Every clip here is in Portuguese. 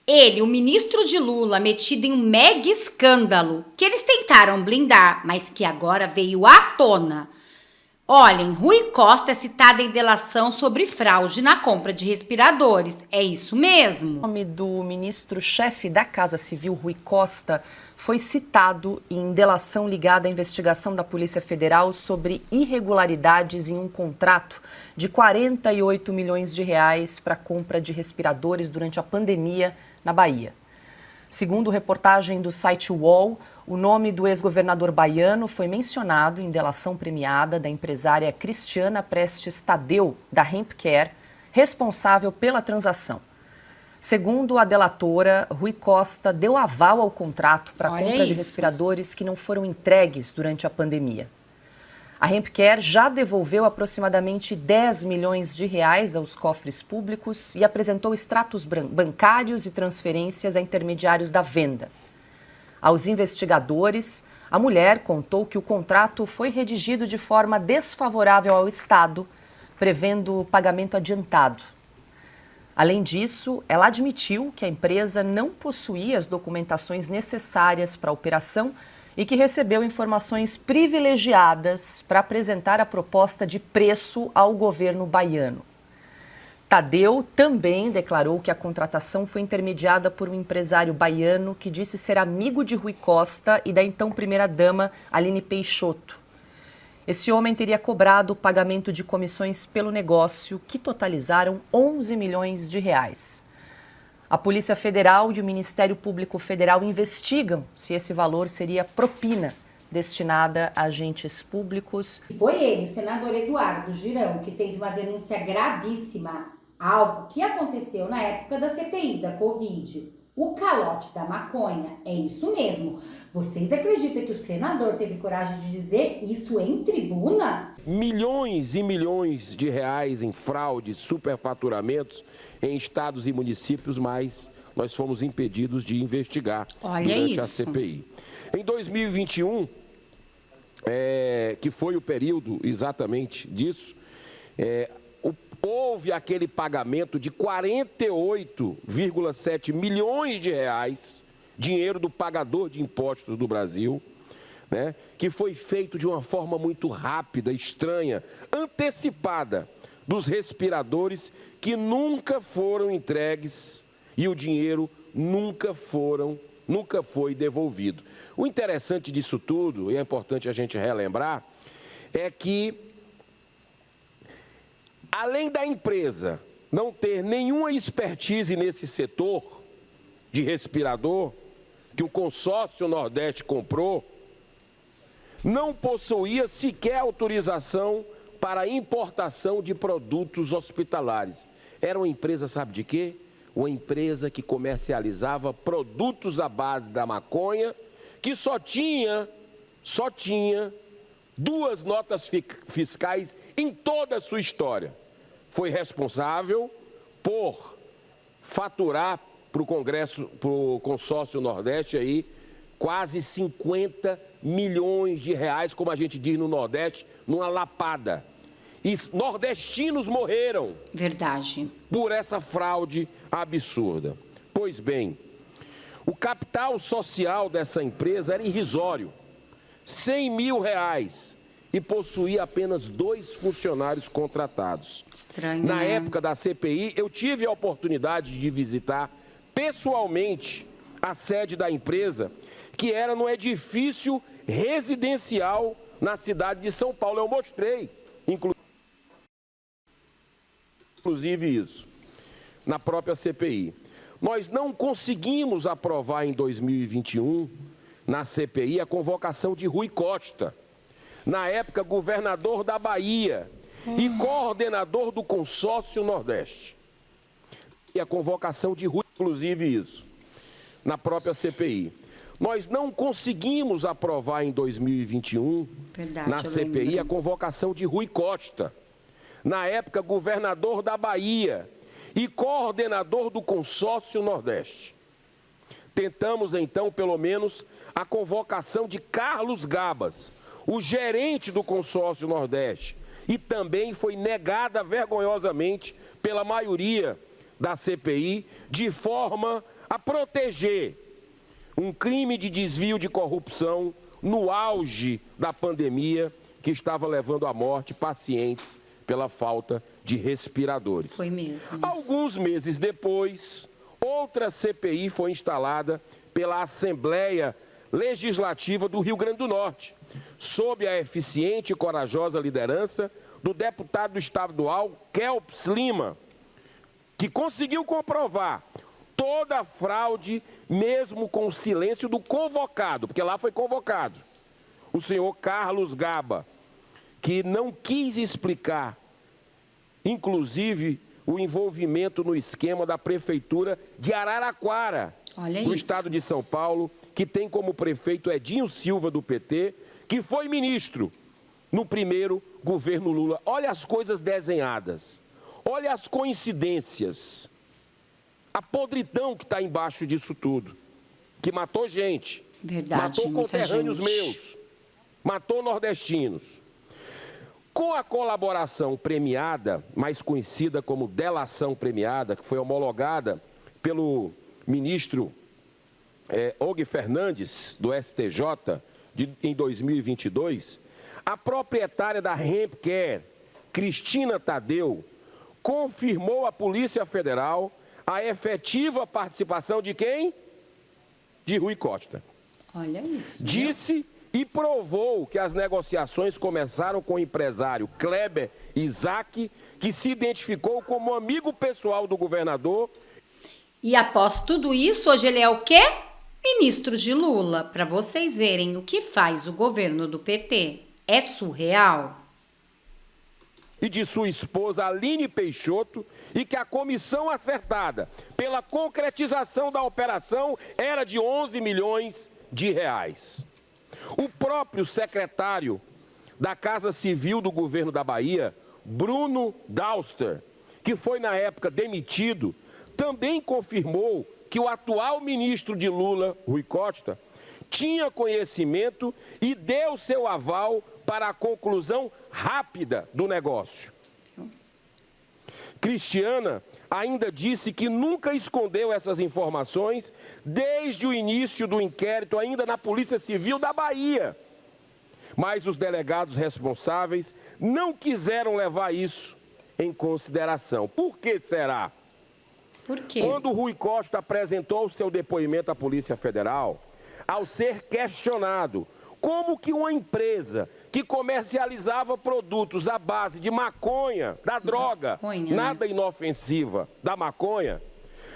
Ele, o ministro de Lula, metido em um mega escândalo que eles tentaram blindar, mas que agora veio à tona. Olhem, Rui Costa é citado em delação sobre fraude na compra de respiradores. É isso mesmo? O nome do ministro-chefe da Casa Civil, Rui Costa, foi citado em delação ligada à investigação da Polícia Federal sobre irregularidades em um contrato de 48 milhões de reais para a compra de respiradores durante a pandemia na Bahia. Segundo reportagem do site UOL, o nome do ex-governador baiano foi mencionado em delação premiada da empresária Cristiana Prestes Tadeu, da Hempcare, responsável pela transação. Segundo a delatora, Rui Costa deu aval ao contrato para a compra de respiradores que não foram entregues durante a pandemia. A Hempcare já devolveu aproximadamente 10 milhões de reais aos cofres públicos e apresentou extratos bancários e transferências a intermediários da venda. Aos investigadores, a mulher contou que o contrato foi redigido de forma desfavorável ao Estado, prevendo o pagamento adiantado. Além disso, ela admitiu que a empresa não possuía as documentações necessárias para a operação e que recebeu informações privilegiadas para apresentar a proposta de preço ao governo baiano. Tadeu também declarou que a contratação foi intermediada por um empresário baiano que disse ser amigo de Rui Costa e da então primeira-dama Aline Peixoto. Esse homem teria cobrado o pagamento de comissões pelo negócio, que totalizaram 11 milhões de reais. A Polícia Federal e o Ministério Público Federal investigam se esse valor seria propina destinada a agentes públicos. Foi ele, o senador Eduardo Girão, que fez uma denúncia gravíssima, algo que aconteceu na época da CPI da Covid. O calote da maconha, é isso mesmo. Vocês acreditam que o senador teve coragem de dizer isso em tribuna? Milhões e milhões de reais em fraudes, superfaturamentos em estados e municípios, mas nós fomos impedidos de investigar durante a CPI. Em 2021, que foi o período exatamente disso, houve aquele pagamento de 48,7 milhões de reais, dinheiro do pagador de impostos do Brasil, né, que foi feito de uma forma muito rápida, estranha, antecipada, dos respiradores que nunca foram entregues e o dinheiro nunca foi devolvido. O interessante disso tudo, e é importante a gente relembrar, é que além da empresa não ter nenhuma expertise nesse setor de respirador, que o consórcio Nordeste comprou, não possuía sequer autorização para a importação de produtos hospitalares. Era uma empresa, sabe de quê? Uma empresa que comercializava produtos à base da maconha, que só tinha 2 notas fiscais em toda a sua história. Foi responsável por faturar para o consórcio Nordeste aí quase 50 milhões de reais, como a gente diz no Nordeste, numa lapada. E nordestinos morreram. Verdade. Por essa fraude absurda. Pois bem, o capital social dessa empresa era irrisório, 100 mil reais, e possuía apenas 2 funcionários contratados. Estranho, Na né? época da CPI, eu tive a oportunidade de visitar pessoalmente a sede da empresa, que era no edifício residencial na cidade de São Paulo. Eu mostrei, inclusive isso, na própria CPI. Nós não conseguimos aprovar em 2021, na CPI, a convocação de Rui Costa, na época governador da Bahia e coordenador do consórcio Nordeste. E a convocação de Rui, inclusive isso, na própria CPI. Nós não conseguimos aprovar em 2021, na CPI, a convocação de Rui Costa, na época governador da Bahia e coordenador do consórcio Nordeste. Tentamos, então, pelo menos, a convocação de Carlos Gabas, o gerente do consórcio Nordeste, e também foi negada vergonhosamente pela maioria da CPI, de forma a proteger um crime de desvio de corrupção no auge da pandemia que estava levando à morte pacientes pela falta de respiradores. Foi mesmo. Alguns meses depois, outra CPI foi instalada pela Assembleia Legislativa do Rio Grande do Norte, sob a eficiente e corajosa liderança do deputado estadual Kelps Lima, que conseguiu comprovar toda a fraude, mesmo com o silêncio do convocado, porque lá foi convocado, o senhor Carlos Gaba, que não quis explicar, inclusive, o envolvimento no esquema da Prefeitura de Araraquara, no estado de São Paulo, que tem como prefeito Edinho Silva, do PT, que foi ministro no primeiro governo Lula. Olha as coisas desenhadas, olha as coincidências, a podridão que está embaixo disso tudo, que matou gente, matou conterrâneos meus, matou nordestinos. Com a colaboração premiada, mais conhecida como delação premiada, que foi homologada pelo ministro Og Fernandes, do STJ, em 2022, a proprietária da Hempcare, Cristina Tadeu, confirmou à Polícia Federal a efetiva participação de quem? De Rui Costa. Olha isso. Disse e provou que as negociações começaram com o empresário Kleber Isaac, que se identificou como amigo pessoal do governador. E após tudo isso, hoje ele é o quê? Ministro de Lula. Para vocês verem o que faz o governo do PT. É surreal. E de sua esposa Aline Peixoto, e que a comissão acertada pela concretização da operação era de 11 milhões de reais. O próprio secretário da Casa Civil do governo da Bahia, Bruno Dauster, que foi na época demitido, também confirmou que o atual ministro de Lula, Rui Costa, tinha conhecimento e deu seu aval para a conclusão rápida do negócio. Cristiana ainda disse que nunca escondeu essas informações desde o início do inquérito, ainda na Polícia Civil da Bahia. Mas os delegados responsáveis não quiseram levar isso em consideração. Por que será? Por quê? Quando Rui Costa apresentou o seu depoimento à Polícia Federal, ao ser questionado como que uma empresa que comercializava produtos à base de maconha, da droga, nada inofensiva, da maconha,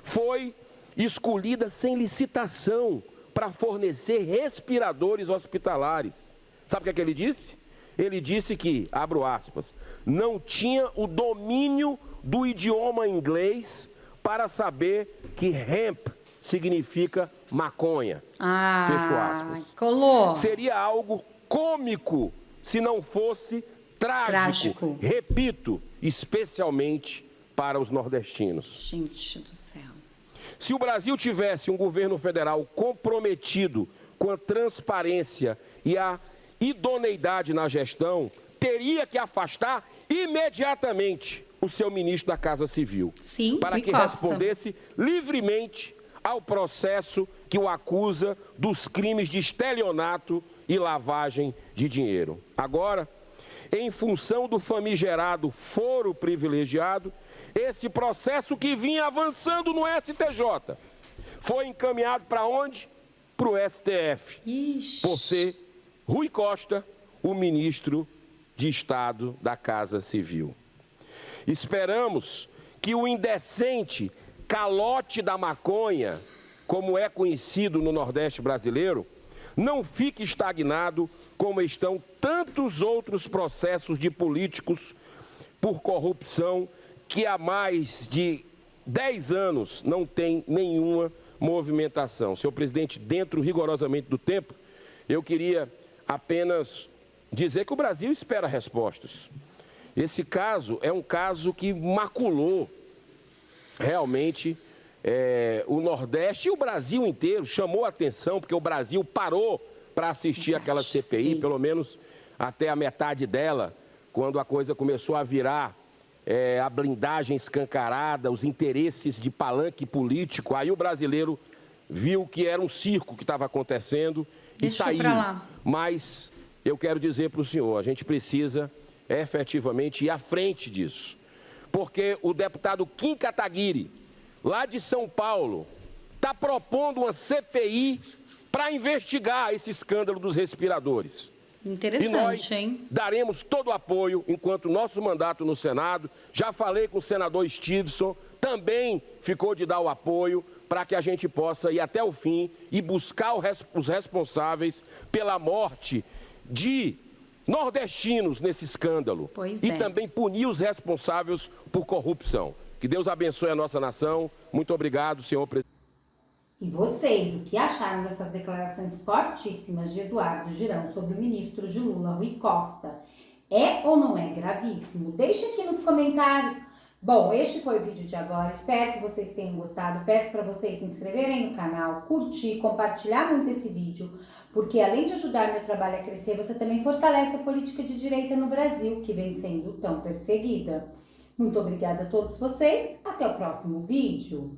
foi escolhida sem licitação para fornecer respiradores hospitalares. Sabe o que ele disse? Ele disse que, abro aspas, não tinha o domínio do idioma inglês para saber que hemp significa maconha. Fecho aspas. Colou. Seria algo cômico se não fosse trágico. Repito, especialmente para os nordestinos. Gente do céu. Se o Brasil tivesse um governo federal comprometido com a transparência e a idoneidade na gestão, teria que afastar imediatamente o seu ministro da Casa Civil. Sim, para que respondesse livremente ao processo que o acusa dos crimes de estelionato e lavagem de dinheiro. Agora, em função do famigerado foro privilegiado, esse processo que vinha avançando no STJ foi encaminhado para onde? Para o STF. Ixi. Por ser Rui Costa o ministro de Estado da Casa Civil. Esperamos que o indecente calote da maconha, como é conhecido no Nordeste brasileiro, não fique estagnado como estão tantos outros processos de políticos por corrupção que há mais de 10 anos não tem nenhuma movimentação. Senhor presidente, dentro rigorosamente do tempo, eu queria apenas dizer que o Brasil espera respostas. Esse caso é um caso que maculou realmente o Nordeste e o Brasil inteiro, chamou a atenção, porque o Brasil parou para assistir aquela CPI, pelo menos até a metade dela, quando a coisa começou a virar a blindagem escancarada, os interesses de palanque político. Aí o brasileiro viu que era um circo que estava acontecendo e saiu. Pra lá. Mas eu quero dizer para o senhor, a gente precisa efetivamente ir à frente disso. Porque o deputado Kim Kataguiri, lá de São Paulo, está propondo uma CPI para investigar esse escândalo dos respiradores. Interessante, e nós hein? daremos todo o apoio enquanto nosso mandato no Senado. Já falei com o senador Stevenson, também ficou de dar o apoio para que a gente possa ir até o fim e buscar os responsáveis pela morte de nordestinos nesse escândalo. Pois e é. também punir os responsáveis por corrupção. Que Deus abençoe a nossa nação. Muito obrigado, senhor presidente. E vocês, o que acharam dessas declarações fortíssimas de Eduardo Girão sobre o ministro de Lula, Rui Costa? É ou não é gravíssimo? Deixe aqui nos comentários. Bom, este foi o vídeo de agora. Espero que vocês tenham gostado. Peço para vocês se inscreverem no canal, curtir, compartilhar muito esse vídeo, porque além de ajudar meu trabalho a crescer, você também fortalece a política de direita no Brasil, que vem sendo tão perseguida. Muito obrigada a todos vocês. Até o próximo vídeo.